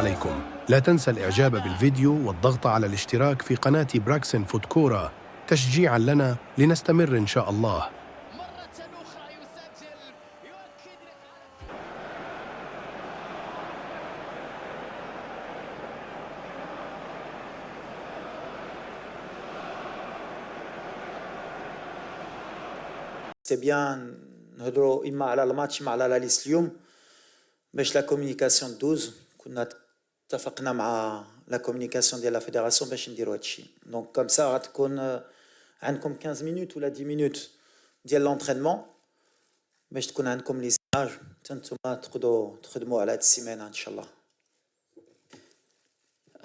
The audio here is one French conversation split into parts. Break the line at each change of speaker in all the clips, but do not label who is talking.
عليكم. لا تنسى الإعجاب بالفيديو والضغط على الاشتراك في قناة براكسن فوت كورة تشجيعاً لنا لنستمر إن شاء الله.
C'est bien نهضروا اما على الماتش اما على لا ليست اليوم باش لا كومونيكاسيون دوز. كنا اتفقنا مع لا كومونيكاسيون ديال لا فيدراسيون باش نديروا هادشي. دونك كوم سا غتكون عندكم 15 مينوت ولا 10 مينوت ديال لونترينمون باش تكون عندكم لي زاج حتى نتوما تقدروا تخدموا على هاد السيمانه ان شاء الله.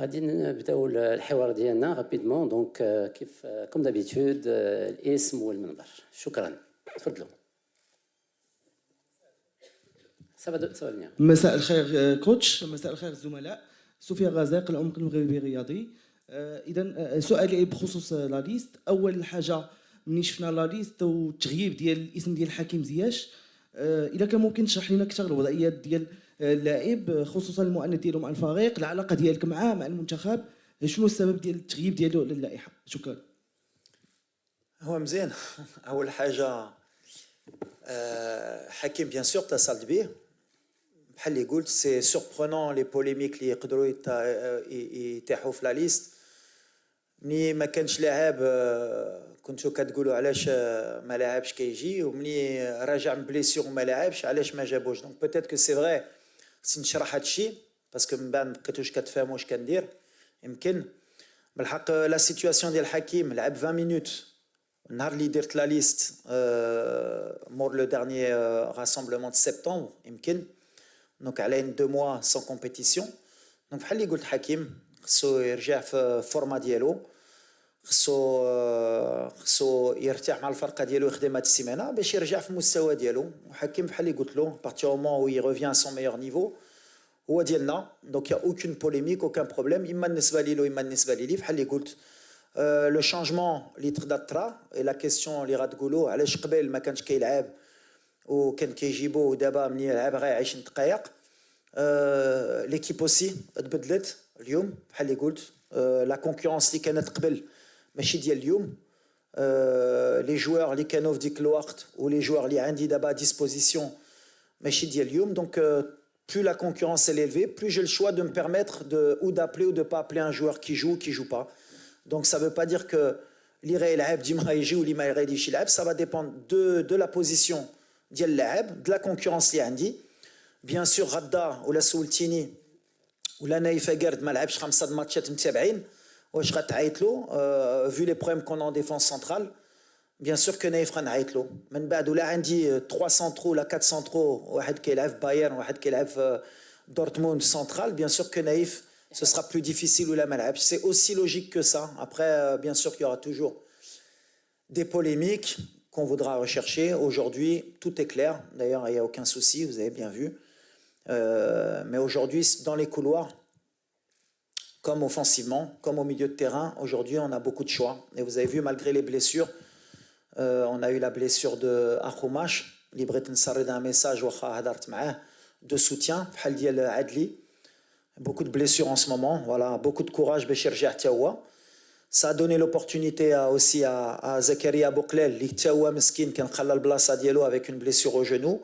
غادي نبداو الحوار ديالنا رابيدمون. دونك كيف كوم دابيتود الاسم والمنبر. شكرا، تفضلوا.
مساء الخير كوتش، مساء الخير الزملاء. سفيان غازق، العمق المغربي الرياضي. اذا سؤالي بخصوص لا ليست. اول حاجه ملي شفنا لا ليست والتغييب ديال الاسم ديال حكيم زياش، اذا كان ممكن تشرح لنا اكثر الوضعيات ديال اللاعب خصوصا المؤنث ديالو مع الفريق، العلاقه ديالك معاه مع المنتخب، شنو السبب ديال التغييب ديالو للائحه؟ شكرا.
هو مزيان. اول حاجه حكيم بيان سور اتصلت به بحال اللي قلت. سي سوربرونون لي بوليميك اللي يقدروا يتيحوا في لا ليست. ملي ما كانش لاعب كنتو كتقولوا علاش ما لاعبش كيجي، وملي راجع من بليسيور وما لاعبش علاش ما جابوش. دونك بوتيت كو سي فري خصني نشرح هادشي باسكو من بعد ما بقيتوش كتفهموا واش كندير. يمكن بالحق لا سيتوياسيون ديال حكيم لعب 20 مينوت النهار اللي درت لا ليست مور لو ديرني راسمبلمون دو سبتمبر يمكن. دونك على 2 موا سون كومبيتيسيون. دونك بحال اللي قلت حكيم خصو يرجع في الفورما ديالو، خصو يرتاح مع الفرقه ديالو، يخدم هاد السيمانه باش يرجع في المستوى ديالو. وحكيم بحال اللي قلت له بارتي مومون وي ريفيان سون ميور نيفو هو ديالنا. دونك يا اوكين بوليميك اوكان بروبليم، اما بالنسبه لي اما بالنسبه لي بحال اللي قلت. لو شانجمون اللي تقدر طرا اي لا كيسيون اللي غتقولوا علاش قبل ما كانش كيلعب وكان كيجيبوه ودابا ملي يلعب غيعيش دقائق. ليكيب اوسي تبدلت اليوم بحال اللي قلت. لا كونكورونس اللي كانت قبل ماشي ديال اليوم. لي جوار اللي كانوا في ديك الوقت ولي جوار اللي عندي دابا ديسبوزيسيون ماشي ديال اليوم. دونك plus la concurrence est élevée, plus j'ai le choix de me permettre ou d'appeler ou de ne pas appeler un joueur qui joue ou qui ne joue pas. Donc ça ne veut pas dire que l'Iré Elab Dima Yji ou l'Ima Iredi Shilab, ça va dépendre de la position d'Yel Laab, de la concurrence li Andi. Bien sûr, Radda ou la Soultini ou la Naïfa Gerd ma لعبش 5 ماتشات متابعين واش غتعيط له vu les problèmes qu'on a en défense centrale. Bien sûr que Naïf غنعيط له. من بعد ولا عندي 3 سنترو ولا 4 سنترو، واحد كيلعب في بايرن واحد كيلعب في دورتموند سنترال، bien sûr que Naïf ce sera plus difficile ou la malhab. C'est aussi logique que ça. Après, bien sûr qu'il y aura toujours des polémiques qu'on voudra rechercher. Aujourd'hui, tout est clair. D'ailleurs, il n'y a aucun souci, vous avez bien vu. Mais aujourd'hui, dans les couloirs, comme offensivement, comme au milieu de terrain, aujourd'hui, on a beaucoup de choix. Et vous avez vu, malgré les blessures, on a eu la blessure de Akhoumash. Libret Nsarrid un message de soutien. Adli. Beaucoup de blessures en ce moment, voilà, beaucoup de courage Béchir Tiawa. Ça a donné l'opportunité aussi à Zakaria Bouklel, Tiawa Meskin, qui a un blassa dielo avec une blessure au genou.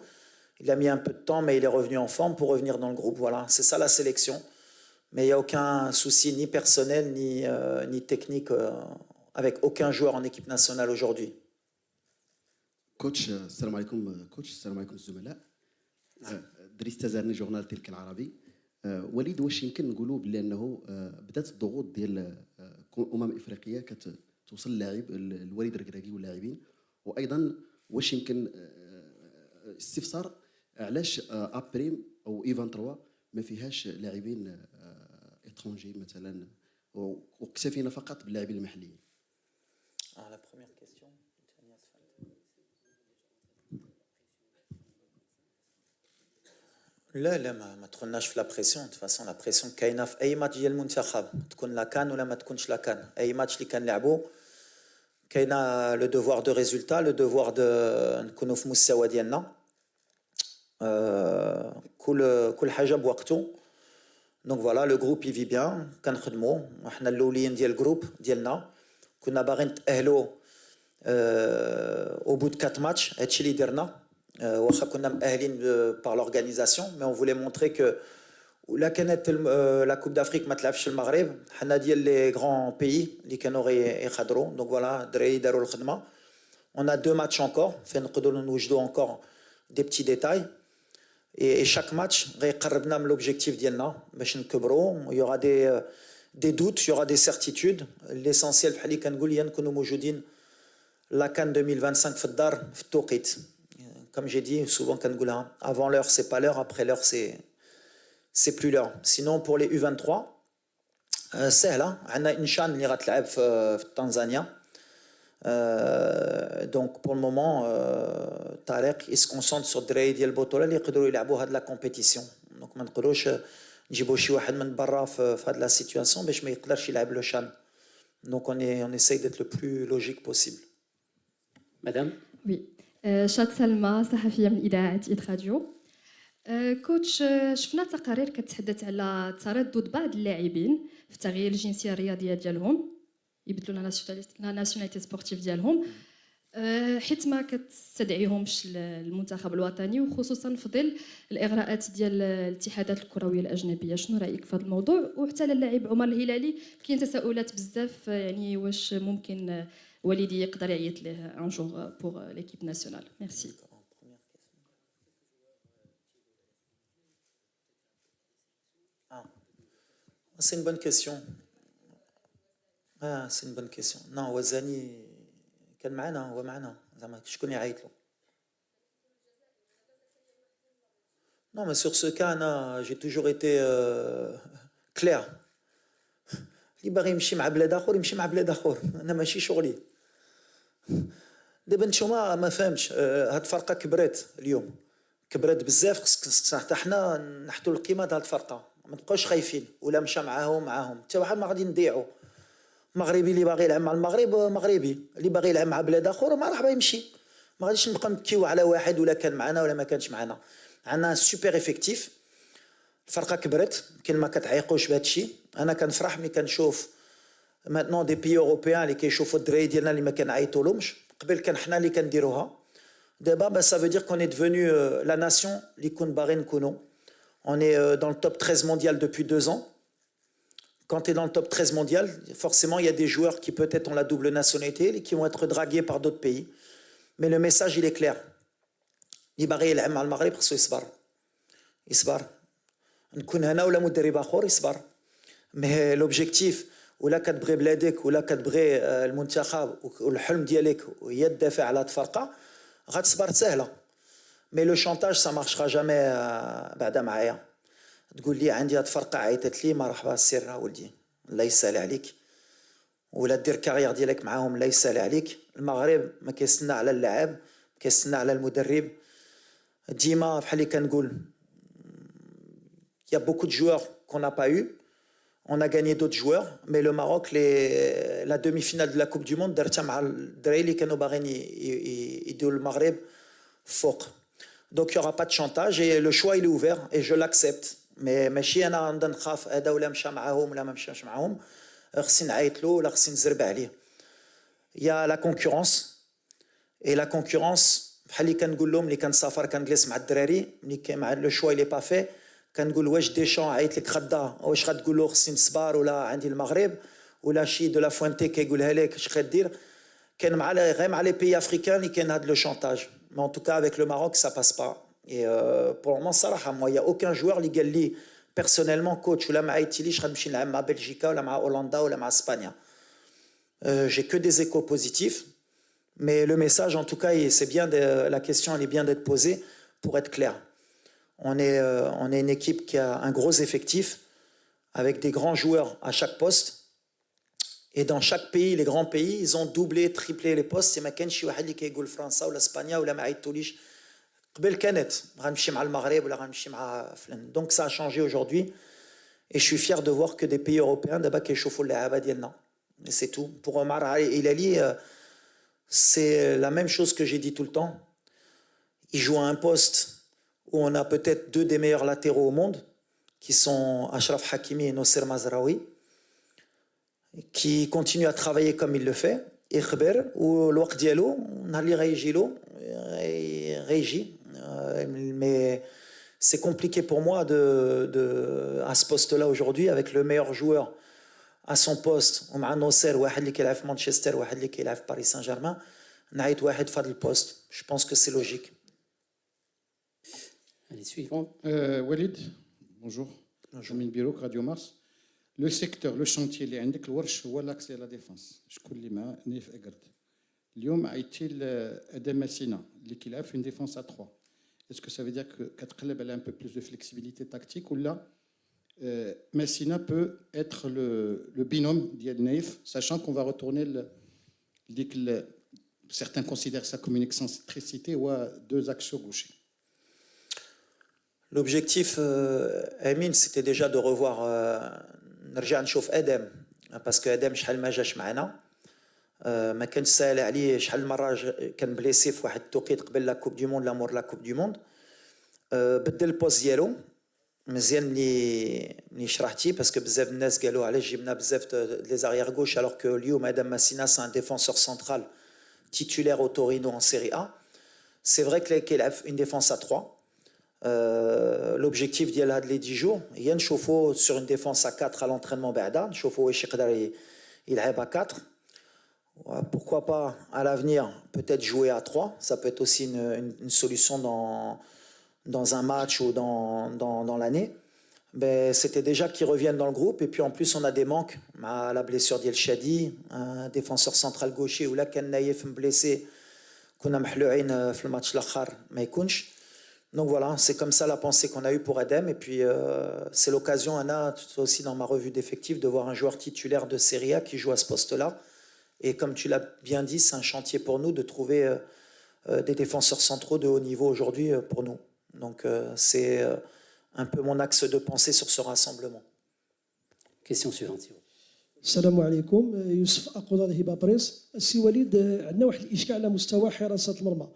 Il a mis un peu de temps, mais il est revenu en forme pour revenir dans le groupe. Voilà, c'est ça la sélection. Mais il n'y a aucun souci ni personnel ni technique avec aucun joueur en équipe nationale aujourd'hui.
Coach, salam alaikum, coach, salam alaikum الزملاء. دريس تزارني جورنال تلك العربي. وليد، واش يمكن نقولوا بلي انه بدات الضغوط ديال افريقيه كتوصل اللاعب الوليد الركراكي واللاعبين، وايضا واش يمكن استفسار علاش ابريم او ايفان 3 ما فيهاش لاعبين اترونجي مثلا واكتفينا فقط باللاعبين المحليين؟
La première question. لا ما تدخلناش في لا بريسيون. دو فاسون لا بريسيون كاينه في اي ماتش ديال المنتخب، تكون لا كان ولا ما تكونش لا كان. اي ماتش اللي كنلعبوا كاينه لو دوفوار دو ريزولتا، لو دوفوار دو نكونوا في مستوى ديالنا. كل حاجه بوقته. Donc voilà, le groupe il vit bien. كنخدموا وحنا الاولين ديال الجروب ديالنا كنا باغيين نتاهلوا au bout de 4 matchs هادشي اللي درنا واخا كنا مأهلين par l'organisation mais on voulait montrer que ولا كانت لا كوب دافريك ما تلعبش المغرب حنا ديال لي غران بيي اللي كانوا يخضروا دونك فوالا الدراري داروا الخدمه. On a 2 matchs encore فين نقدروا نوجدوا encore des petits détails et chaque match غيقربنا من l'objectif ديالنا باش نكبروا. Il y aura des doutes, il y aura des certitudes. L'essentiel بحال اللي كنقول هي نكونوا موجودين la CAN 2025 في الدار في التوقيت. Comme j'ai dit souvent كنقولها avant l'heure c'est pas l'heure, après l'heure c'est plus l'heure. Sinon pour les U23 سهله عندنا انشان اللي غتلعب في تنزانيا. Donc pour le moment طارق il se concentre sur الدراري ديال البطوله اللي يقدروا يلعبوا هاد لا كومبيتيسيون. دونك ما نقدروش نجيبوا شي واحد من برا في هاد لا سيتوياسيون باش ما يقدرش يلعب لو شان. Donc on essaye d'être le plus logique possible.
Madame.
Oui. شاد سلمى صحفية من إذاعة إيد راديو. كوتش شفنا تقارير كتحدث على تردد بعض اللاعبين في تغيير الجنسية الرياضية ديالهم يبدلوا لا ناسيوناليتي سبورتيف ديالهم حيت ما كتستدعيهمش المنتخب الوطني وخصوصا في ظل الاغراءات ديال الاتحادات الكرويه الاجنبيه. شنو رايك في هذا الموضوع؟ وحتى للاعب عمر الهلالي كاين تساؤلات بزاف يعني واش ممكن والدي يقدر يعيط ليه ان جور بور ليكيب ناسيونال. ميرسي.
C'est une bonne question. C'est une bonne question. Non, Wazani كان معنا هو معنا زعما شكون يعيط له. Non, mais sur ce cas, j'ai toujours été clair. اللي باغي يمشي مع بلاد اخر يمشي مع بلاد اخر، انا ماشي شغلي. دابا نتوما ما فهمتش هاد الفرقه كبرت اليوم، كبرت بزاف. خصك حتى حنا نحطوا القيمه ديال هاد الفرقه، ما نبقاوش خايفين ولا مشى معاهم حتى واحد ما غادي نضيعوا. مغربي اللي باغي يلعب مع المغرب مغربي، اللي باغي يلعب مع بلاد اخر مرحبا يمشي. ما غاديش نبقى نبكيو على واحد ولا كان معنا ولا ما كانش معنا. عندنا سوبر افكتيف، الفرقه كبرت، كاين ما كتعيقوش بهذا الشيء. انا كنفرح ملي كنشوف ماتنون دي بيي اوروبيان اللي كيشوفوا الدراري ديالنا اللي ما كنعيطولهمش. قبل كان حنا اللي كنديروها، دابا ça veut dire qu'on est devenu la nation اللي كون باغي نكونوا. On est dans le top 13 mondial depuis 2 ans. Quand tu es dans le top 13 mondial, forcément, il y a des joueurs qui peut-être ont la double nationalité et qui vont être dragués par d'autres pays. Mais le message, il est clair. اللي باغي يلعب مع المغرب خصو يصبر. نكون هنا ولا مدرب اخر يصبر. مي لوبجيكتيف ولا كتبغي بلادك ولا كتبغي المنتخب والحلم ديالك هي تدافع على هاد الفرقه غتصبر سهله. مي لو شونتاج سا مارشرا جامي بعدا معايا. تقول لي عندي هاد الفرقه عيطت لي مرحبا سير ولدي الله يسهل عليك، ولا دير كارير ديالك معاهم الله يسهل عليك. المغرب ما كيستنى على اللاعب، كيستنى على المدرب. ديما بحال اللي كنقول il y a beaucoup de joueurs qu'on n'a pas eu. On a gagné d'autres joueurs, mais le Maroc, la demi-finale de la Coupe du Monde, درتها مع الدراري اللي كانوا باغيين يديروا المغرب فوق. Donc il y aura pas de chantage et le choix il est ouvert et je l'accepte. Mais ماشي انا نبدا نخاف هذا ولا مشى معاهم ولا ما مشاش معاهم خصني نعيط له ولا خصني نزرب عليه. Il y a la concurrence et la concurrence بحال اللي كنقول لهم اللي كنسافر كنجلس مع الدراري ملي مع لو شوا اللي با في كنقول واش ديشان عيط لك غدا واش غتقول له خصني نصبر ولا عندي المغرب ولا شي دو لا فوينتي كيقولها لك اش غدير. كان مع غير مع لي بيي افريكان اللي كاين هذا لو شانتاج. Mais en tout cas avec le Maroc ça passe pas. Et pour le moment صراحه moi il y a aucun joueur اللي قال لي personnellement coach ولا ما عيطتيليش غنمشي نلعب مع بلجيكا ولا مع هولندا ولا مع اسبانيا. J'ai que des échos positifs. Mais le message, en tout cas, c'est bien la question, elle est bien d'être posée pour être clair. On est une équipe qui a un gros effectif, avec des grands joueurs à chaque poste. Et dans chaque pays, les grands pays, ils ont doublé, triplé les postes. C'est ma kenchi واحد اللي كيقول فرنسا ولا اسبانيا ولا ما عيطوليش. قبل كانت غنمشي مع المغرب ولا غنمشي مع فلان. Donc ça a changé aujourd'hui. Et je suis fier de voir que des pays européens d'abord كيشوفوا اللعابه ديالنا. Et c'est tout. Pour Omar Hilali, c'est la même chose que j'ai dit tout le temps. Il joue à un poste où on a peut-être 2 des meilleurs latéraux au monde, qui sont Achraf Hakimi et Nosser Mazraoui, qui continuent à travailler comme il le fait. Et Khber, ou l'ouaq dialo, nali réagilo, réagi. Mais c'est compliqué pour moi à ce poste-là aujourd'hui, avec le meilleur joueur à son poste, on a Nosser, واحد qui est Manchester, واحد qui est Paris Saint-Germain, نعيط واحد في هذا البوست. Je pense que c'est logique.
Allez, suivant.
Walid, bonjour. Bonjour. Amin Birouk, Radio Mars. Le secteur, le chantier اللي عندك الورش هو l'accès à la défense. شكون اللي مع نيف اقرد. اليوم عيطتي لأدم مسينا اللي كيلعب في une défense à 3. Est-ce que ça veut dire que كتقلب على un peu plus de flexibilité tactique ou là Messina peut être le binôme d'Yad Naïf, sachant qu'on va retourner certains considèrent ça comme une excentricité ou à deux axes gauchers.
L'objectif, Amin, c'était déjà de revoir نرجع نشوف ادم باسكو ادم شحال ما جاش معنا ما كانش ساهل عليه شحال مره كان بليسي في واحد التوقيت قبل لا كوب دي موند لا مور لا كوب دي موند بدل البوست ديالو مزيان ملي شرحتي باسكو بزاف الناس قالوا علاش جبنا بزاف لي زاريير غوش alors que اليوم ادم ماسينا c'est un défenseur central titulaire au Torino en Serie A. C'est vrai qu'il a une défense à 3. L'objectif ديال هاد لي 10 jours هي نشوفو sur une défense à 4 à l'entraînement بعدا نشوفو واش يقدر يلعب à 4. Pourquoi pas à l'avenir peut-être jouer à 3, ça peut être aussi une solution dans un match ou dans l'année. Ben, c'était déjà qu'ils reviennent dans le groupe et puis en plus on a des manques à la blessure d'El Shadi, un défenseur central gaucher ou là Ken Naïef blessé qu'on a محلوعين في الماتش الاخر ما يكونش. Donc voilà, c'est comme ça la pensée qu'on a eue pour Adem. Et puis c'est l'occasion, Anna, aussi dans ma revue d'effectifs, de voir un joueur titulaire de Serie A qui joue à ce poste-là. Et comme tu l'as bien dit, c'est un chantier pour nous de trouver des défenseurs centraux de haut niveau aujourd'hui pour nous. Donc c'est un peu mon axe de pensée sur ce rassemblement.
Question suivante.
السلام عليكم. يوسف أقوضة هبة بريس. السي وليد، عندنا واحد الإشكال على مستوى حراسة المرمى.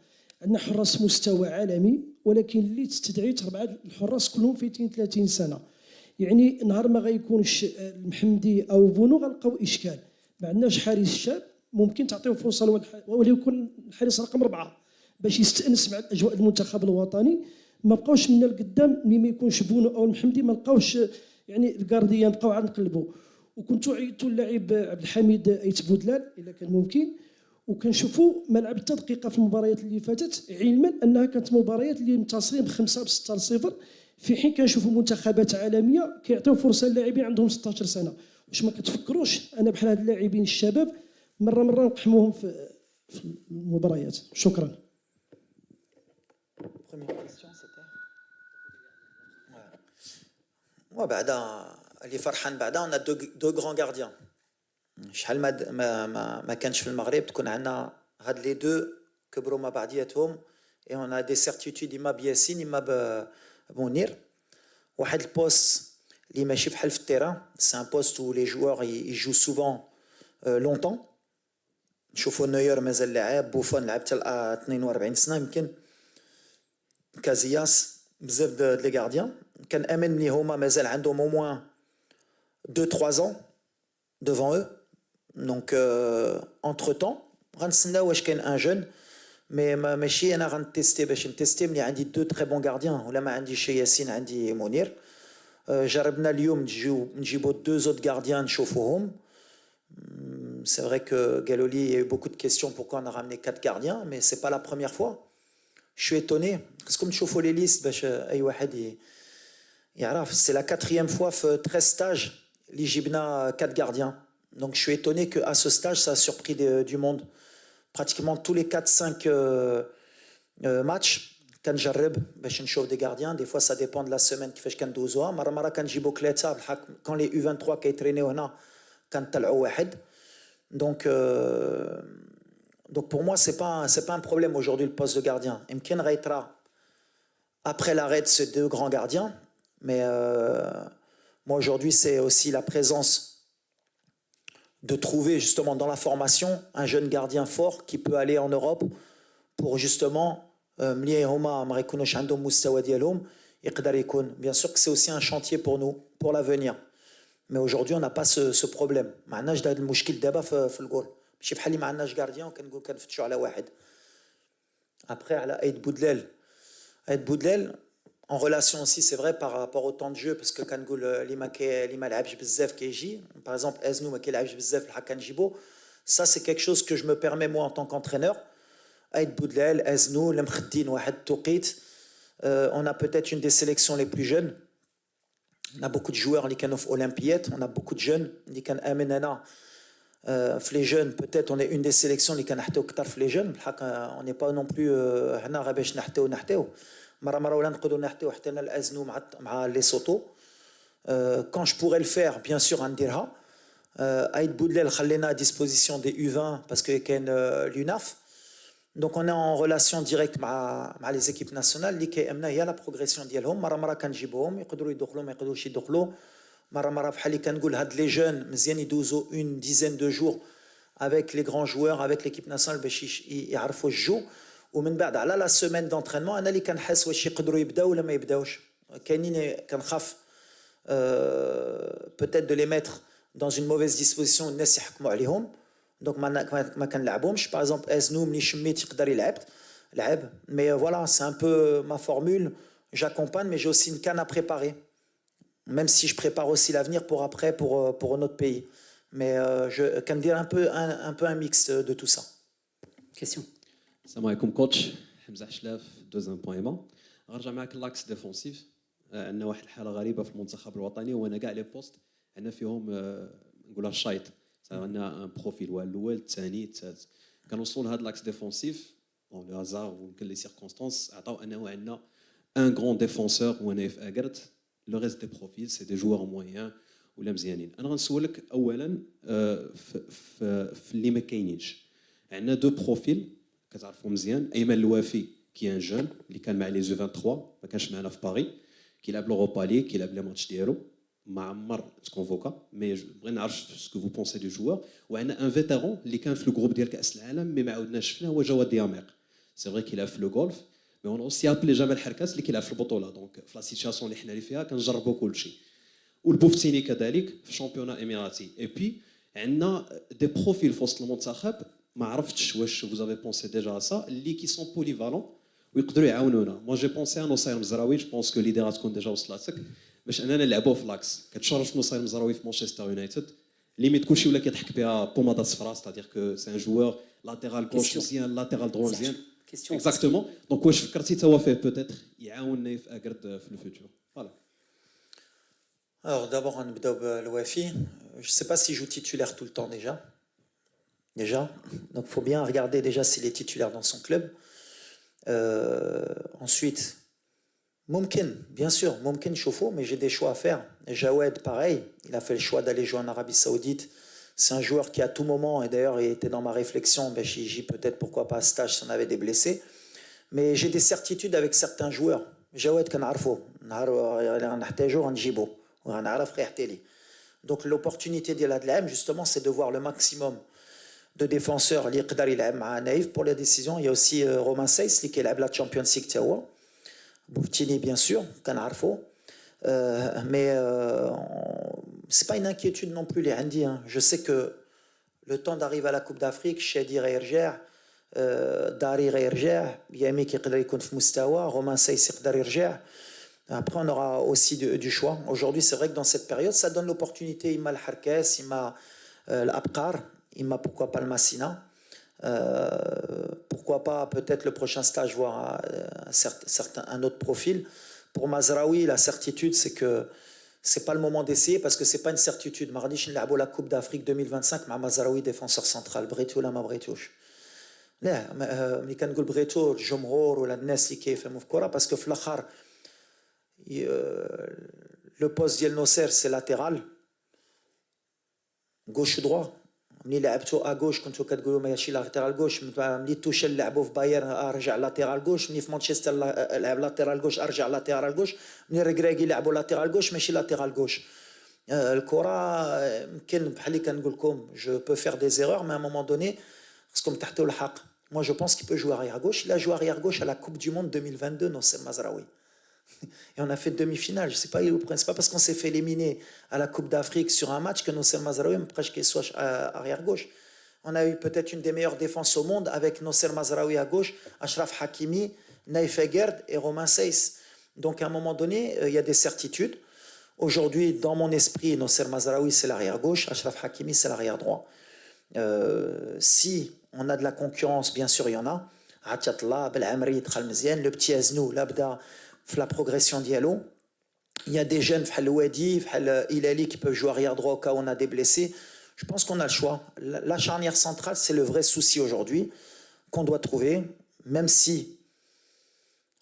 عندنا حراس مستوى عالمي ولكن اللي تستدعي 4 الحراس كلهم فايتين 30 سنه. يعني نهار ما غيكونش المحمدي او بونو غنلقاو اشكال. ما عندناش حارس شاب ممكن تعطيو فرصه وليكن الحارس رقم 4 باش يستانس مع الاجواء المنتخب الوطني. ما بقاوش من القدام ملي ما يكونش بونو او المحمدي ما لقاوش يعني الكارديان بقاو عاد نقلبوا. وكنتو عيطوا اللاعب عبد الحميد ايت بودلال الا كان ممكن. وكنشوفوا ملعب التدقيق في المباريات اللي فاتت علما انها كانت مباريات اللي منتصرين ب5 ب6-0 في حين كنشوفوا منتخبات عالميه كيعطيو فرصه للاعبين عندهم 16 سنه. واش ما كتفكروش انا بحال هاد اللاعبين الشباب مره نقحموهم في المباريات؟ شكرا.
وبعدا اللي فرحان بعدا on a deux grands gardiens. شحال ما كانش في المغرب تكون عندنا هاد لي دو كبروا مع بعضياتهم et on a des certitudes اما بياسين اما بمنير. واحد البوست اللي ماشي بحال في التيران c'est un poste où les joueurs ils jouent souvent longtemps. نشوفوا نوير مازال لاعب، بوفون لعب حتى 42 سنه يمكن، كازياس بزاف د لي غارديان. كنامن بلي هما مازال عندهم au moins 2-3 ans devant eux. Donc entre-temps غنستناو واش كاين ان جون مي ماشي انا غنتيستي باش نتيستي ملي عندي 2 très bons gardiens ولا ما عنديش ياسين عندي منير. جربنا اليوم نجيبو 2 autres gardiens نشوفوهم. C'est vrai que Galoli, il y a eu beaucoup de questions pourquoi on a ramené 4 gardiens, mais c'est pas la première fois. Je suis étonné parce que comme je fais les listes باش اي واحد يعرف c'est la 4e fois في 13 stages اللي جبنا 4 gardiens. Donc je suis étonné qu'à ce stage, ça a surpris du monde. Pratiquement tous les 4-5 matchs, quand j'arrive, je chauffe des gardiens. Des fois, ça dépend de la semaine qui fait que je dois. Maramara quand j'ai beaucoup quand les U23 qui traîné hona, quand tal'ou wahed. Donc pour moi, c'est pas un problème aujourd'hui le poste de gardien. Imken Raitra après l'arrêt de ces 2 grands gardiens, mais moi aujourd'hui, c'est aussi la présence de trouver justement dans la formation un jeune gardien fort qui peut aller en Europe pour justement يقدر يكون. Bien sûr que c'est aussi un chantier pour nous, pour l'avenir. Mais aujourd'hui, on n'a pas ce problème. ما عندناش هذا المشكل دابا في الجول. ماشي بحال اللي ما عندناش غارديان وكنقول كنفتشوا على واحد. Après, على Aïd Boudlel. Aïd Boudlel, en relation aussi, c'est vrai par rapport au temps de jeu, parce que كنقول اللي ما لعبش بزاف كيجي. Par exemple, Eznou ما كيلعبش بزاف الحق كنجيبو. Ça, c'est quelque chose que je me permets moi en tant qu'entraîneur. Aïd Boudlel, Eznou, Lemkhdin, Wahed Touqit. On a peut-être une des sélections les plus jeunes. On a beaucoup de joueurs qui sont olympiètes, on a beaucoup de jeunes qui sont amenés. Les jeunes, peut-être on est une des sélections qui sont les jeunes. On n'est pas non plus quand je pourrais le faire, bien sûr, on dira. Aïd Boudlel khallena à disposition des U20 parce qu'il y a l'UNAF. Donc on est en relation directe avec les équipes nationales اللي كيأمنا هي لا بروغريسيون ديالهم مرة كنجيبوهم يقدروا يدخلوا ما يقدروش يدخلوا مرة بحال اللي كنقول هاد لي جون مزيان يدوزوا une dizaine de jours avec les grands joueurs avec l'équipe nationale باش يعرفوا الجو ومن بعد على لا سيمين دونترينمون انا اللي كنحس واش يقدروا يبداو ولا ما يبداوش كاينين كنخاف peut-être de les mettre dans une mauvaise disposition الناس يحكموا عليهم. Donc, ما كنلعبهمش. Par exemple, Eznou, ملي شميت يقدر يلعب. Mais voilà, c'est un peu ma formule. J'accompagne, mais j'ai aussi une canne à préparer. Même si je prépare aussi l'avenir pour après, pour notre pays. Mais je can dire un peu un mix de tout ça.
Question.
Salam alaikum coach. Hamza Hchlaf, deuxième point aimant. غنرجع معك لاكس ديفونسيف. عندنا واحد الحالة غريبة في المنتخب الوطني وانا كاع لي بوست عندنا فيهم نقولها الشايط. عندنا ان بروفيل هو الاول الثاني الثالث كنوصلوا لهذا لاكس ديفونسيف بون لو هازار ويمكن لي سيركونستانس عطاو انه عندنا ان غران ديفونسور هو نايف اكرت لو ريست دي بروفيل سي دي جوار مويان ولا مزيانين. انا غنسولك اولا في اللي ما كاينينش عندنا دو بروفيل كتعرفوا مزيان. ايمن الوافي كي ان جون اللي كان مع لي جو 23 ما كانش معنا في باري كيلعب لوروبا ليغ كيلعب لي ماتش ديالو ما عمر تكونفوكا مي بغينا نعرف سكو فو بونسي دو جوار. وعندنا ان فيتيرون اللي كان في الجروب ديال كاس العالم مي ما عاودناش شفناه هو جواد ديامير. سي فري كيلعب في لو غولف مي اون اوسي ابلي جمال حركاس اللي كيلعب في البطوله. دونك في لا سيتياسيون اللي حنا اللي فيها كنجربوا كلشي. والبوفتيني كذلك في الشامبيونا اماراتي. اي بي عندنا دي بروفيل في وسط المنتخب ما عرفتش واش فوز افي بونسي ديجا سا اللي كي سون بوليفالون ويقدروا يعاونونا. مو جي بونسي ان نصير مزراوي جو بونس كو ليدي غتكون ديجا وصلاتك باش اننا نلعبوا في لاكس. كتشرف نصير مزراوي في مانشستر يونايتد ليميت كلشي ولا كيضحك بها بومادا صفراء ستادير كو سي ان جوور لاتيرال كوش مزيان لاتيرال درو مزيان اكزاكتومون. دونك واش فكرتي توا فيه بوتيتر يعاوننا في اكرد في الفوتور فوالا.
Alors d'abord on نبداو بالوافي. Je sais pas si je joue titulaire tout le temps déjà donc faut bien regarder déjà s'il est titulaire dans son club. Ensuite ممكن bien sûr ممكن نشوفو mais j'ai des choix à faire. Jawed pareil, il a fait le choix d'aller jouer en Arabie Saoudite. C'est un joueur qui à tout moment et d'ailleurs il était dans ma réflexion j'y peut-être pourquoi pas à stage si on avait des blessés. Mais j'ai des certitudes avec certains joueurs. Jawed كنعرفو نهار نحتاجو غنجيبو وغنعرف قيحتي لي. Donc l'opportunité ديال هاد العام justement c'est de voir le maximum de défenseurs اللي يقدر يلعب مع نايف pour la décision. Il y a aussi Romain Seyss اللي كيلعب la Champions League تا هو. Boutini bien sûr كنعرفو. Mais c'est pas une inquiétude non plus les عندي. Je sais que le temps d'arriver à la Coupe d'Afrique Chadi غيرجع داري غيرجع يامي كيقدر يكون في مستوى Romain Seyss يقدر يرجع. Après, on aura aussi du choix. Aujourd'hui, c'est vrai que dans cette période, ça donne l'opportunité. Il m'a le Harkes, il m'a l'Abqar, il m'a pourquoi pas le Massina. Pourquoi pas peut-être le prochain stage voir un autre profil. Pour Mazraoui, la certitude, c'est que c'est pas le moment d'essayer parce que c'est pas une certitude. Mardish نلعبوا la Coupe d'Afrique 2025 مع Mazraoui défenseur central. بريتو ولا ما بريتوش. لا ملي كنقول بريتو الجمهور ولا الناس اللي كيفهموا في الكرة باسكو في الآخر le poste ديال نوسير سي لاتيرال gauche droit. ملي لعبتو ا غوش كنتو كتقولوا ماشي لاتيرال غوش ملي توشل لعبوا في باير رجع لاتيرال غوش ملي في مانشستر لعب لاتيرال غوش ارجع لاتيرال غوش ملي ريغراغي لعبوا لاتيرال غوش ماشي لاتيرال غوش. الكره يمكن بحال اللي كنقول لكم جو بو فير دي زيرور مي ا مومون دوني خصكم تحطوا الحق. Moi je pense qu'il peut jouer arrière gauche. Il a joué arrière gauche à la Coupe du Monde 2022 Nosser Mazraoui. Et on a fait demi-finale. Je sais pas, c'est pas parce qu'on s'est fait éliminer à la Coupe d'Afrique sur un match que Nosser Mazraoui presque soit arrière gauche. On a eu peut-être une des meilleures défenses au monde avec Nosser Mazraoui à gauche, Achraf Hakimi, Naïf Egerd et Romain Seyss. Donc à un moment donné, il y a des certitudes. Aujourd'hui, dans mon esprit, Nosser Mazraoui c'est l'arrière gauche, Achraf Hakimi c'est l'arrière droit. Si on a de la concurrence, bien sûr il y en a. Atiatla, Belamri, Khalmzian, le petit Aznou, l'Abda, la progression d'Yalo. Il y a des jeunes, Wadi, Ilali qui peuvent jouer arrière droit au cas où on a des blessés. Je pense qu'on a le choix. La charnière centrale, c'est le vrai souci aujourd'hui qu'on doit trouver, même si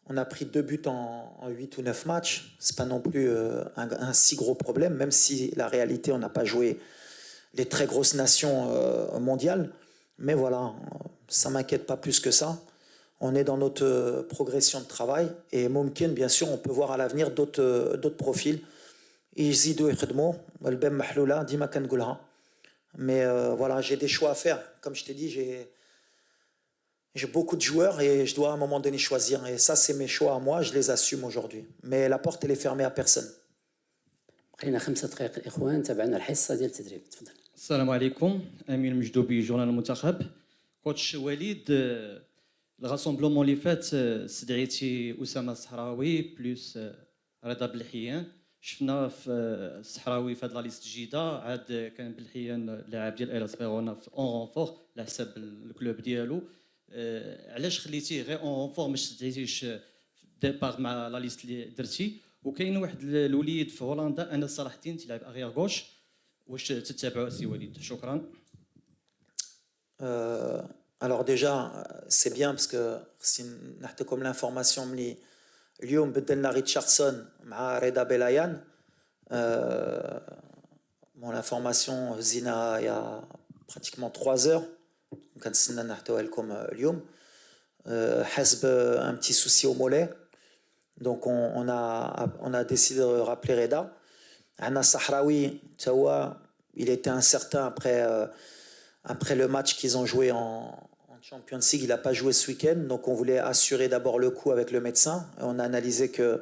on a pris 2 buts en 8 ou 9 matchs. Ce n'est pas non plus un si gros problème, même si la réalité, on n'a pas joué les très grosses nations mondiales. Mais voilà, ça ne m'inquiète pas plus que ça. On est dans notre progression de travail. Et Moumkin, bien sûr, on peut voir à l'avenir d'autres profils. Yzidou Ikhdmo, Albem Mahloula, Dima Kangoulha. Mais voilà, j'ai des choix à faire. Comme je t'ai dit, j'ai beaucoup de joueurs et je dois à un moment donné choisir. Et ça, c'est mes choix à moi, je les assume aujourd'hui. Mais la porte, elle est fermée à personne.
خلينا 5 دقائق الإخوان تابعنا الحصة ديال التدريب تفضل.
السلام عليكم امين المجدوبي جورنال المنتخب كوتش وليد الراسومبلومون اللي فات استدعيتي اسامه الصحراوي بلوس رضا بلحيان شفنا في الصحراوي في هاد لا ليست جديده عاد كان بلحيان لاعب ديال ايلاس فيرونا في اون رونفور على حساب الكلوب ديالو علاش خليتيه غير اون رونفور ما استدعيتيش ديبار مع لا ليست اللي درتي وكاين واحد الوليد في هولندا انا صلاح الدين تيلعب اغيار غوش واش تتابعوا سي وليد شكرا.
Alors déjà, c'est bien parce que si نحكي comme l'information ملي اليوم بدلنا ريتشاردسون مع رضا بلايان. Bon, l'information هزينا il y a pratiquement 3 heures. كنتسنى نحكيوها لكم اليوم. حسب un petit souci au mollet. Donc on a décidé de rappeler Reda. Anna Sahraoui, il était incertain après le match qu'ils ont joué en Champions League. Il n'a pas joué ce week-end, donc on voulait assurer d'abord le coup avec le médecin. Et on a analysé qu'il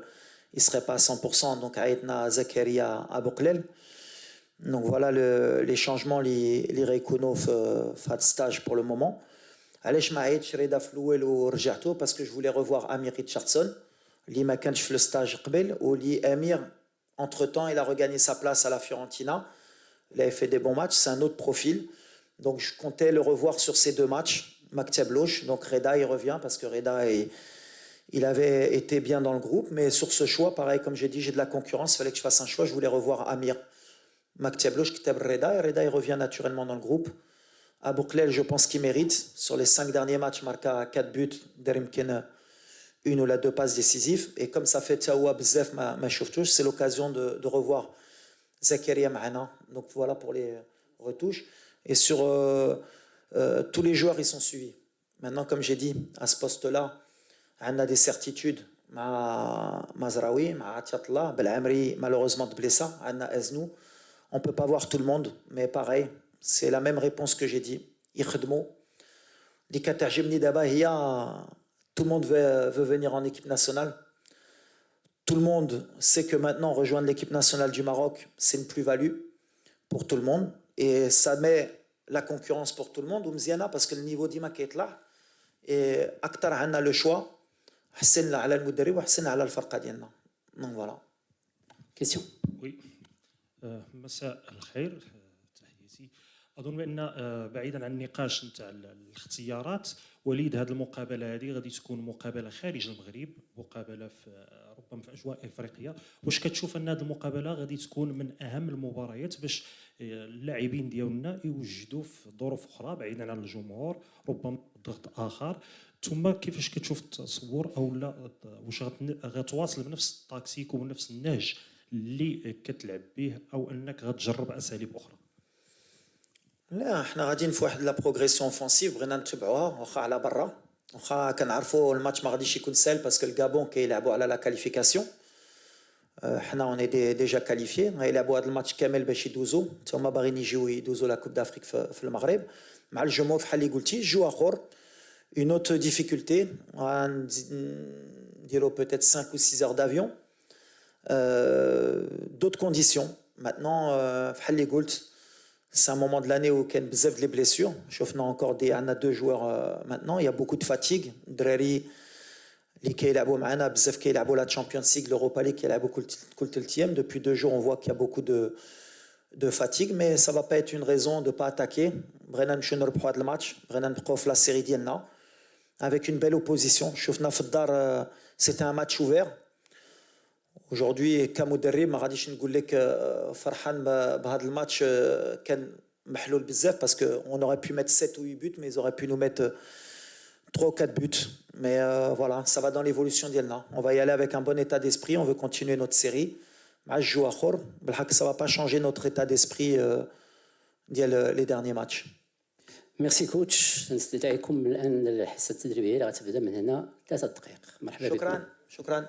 ne serait pas à 100%, donc Aïtna Zakaria à Bouklel. Donc voilà les changements, les Reikuno fait stage pour le moment. Alesh Maït, Reda Flouel ou Rjato, parce que je voulais revoir Amir Richardson. Li ma kanch le stage qbel ou li Amir entre-temps il a regagné sa place à la Fiorentina. Il avait fait des bons matchs, c'est un autre profil. Donc je comptais le revoir sur ces 2 matchs. Maktab Louch, donc Reda il revient parce que Reda il avait été bien dans le groupe, mais sur ce choix, pareil comme j'ai dit, j'ai de la concurrence, il fallait que je fasse un choix, je voulais revoir Amir. Maktab Louch Kitab Reda et Reda il revient naturellement dans le groupe. Abou Klel, je pense qu'il mérite. Sur les 5 derniers matchs, marqué 4 buts, Derimken 1 ou 2 passes décisives. Et comme ça fait Tawa Bzef ma chauftouche, c'est l'occasion de revoir Zakaria Mahana. Donc voilà pour les retouches. Et sur tous les joueurs, ils sont suivis. Maintenant, comme j'ai dit, à ce poste-là, on a des certitudes. Mazraoui, Atiatla, Belamri, malheureusement de blessa, Anna Aznou. On ne peut pas voir tout le monde, mais pareil, c'est la même réponse que j'ai dit. Ikhdmo. L'ikatajimni d'aba, tout le monde veut venir en équipe nationale. Tout le monde sait que maintenant, rejoindre l'équipe nationale du Maroc, c'est une plus-value pour tout le monde. Et ça met la concurrence pour tout le monde. Parce que le niveau d'Ima qui est là, et Akhtar a le choix. حسن على المدرب وحسن على الفرقة ديالنا. Donc voilà.
Question.
Oui. مساء الخير تحياتي. اظن بان بعيدا عن النقاش نتاع الاختيارات وليد هذه المقابله هذه غادي تكون مقابله خارج المغرب مقابله في ربما في اجواء افريقيا واش كتشوف ان هذه المقابله غادي تكون من اهم المباريات باش اللاعبين ديالنا يوجدوا في ظروف اخرى بعيدا عن الجمهور ربما ضغط اخر ثم كيفاش كتشوف التصور او لا واش غتواصل بنفس التاكتيك وبنفس النهج اللي كتلعب به او انك غتجرب اساليب اخرى؟
لا احنا غاديين في واحد لا بروغريسيون اوفونسيف بغينا نتبعوها واخا على برا واخا كنعرفوا الماتش ما غاديش يكون سهل باسكو الكابون كيلعبوا على لا كاليفيكاسيون حنا اون ديجا كاليفيي غيلعبوا هذا الماتش كامل باش يدوزوا حتى هما باغيين يجيو يدوزوا لا كوب دافريك في المغرب مع الجمهور بحال اللي قلتي جو اخر اون اوت ديفيكولتي نديرو peut-être 5 ou 6 heures d'avion. D'autres conditions. Maintenant, بحال اللي قلت, c'est un moment de l'année où il y a beaucoup de blessures. On a encore deux joueurs maintenant. Il y a beaucoup de fatigue. Drari, les qui jouent معنا بزاف كيلعبوا la Champions League, l'Europa League كيلعبوا كل تلتيام. Depuis 2 jours, on voit qu'il y a beaucoup de fatigue, mais ça ne va pas être une raison de ne pas attaquer. بغينا نمشيو نربحوا هذا الماتش, بغينا نبقاو في la série ديالنا avec une belle opposition. شفنا في الدار c'était un match ouvert. Aujourd'hui, كمدرب ما غاديش نقول لك فرحان بهذا الماتش كان محلول بزاف parce que on aurait pu mettre 7 ou 8 buts, mais ils auraient pu nous mettre 3 ou 4 buts. Mais voilà, ça va dans l'évolution ديالنا. On va y aller avec un bon état d'esprit, on veut continuer notre série. مع الجو اخر بالحق ça va pas changer notre état d'esprit ديال les derniers matchs.
ميرسي كوتش. نستدعيكم الان للحصه التدريبيه اللي غتبدا من هنا 3 دقائق. مرحبا بكم.
شكرا.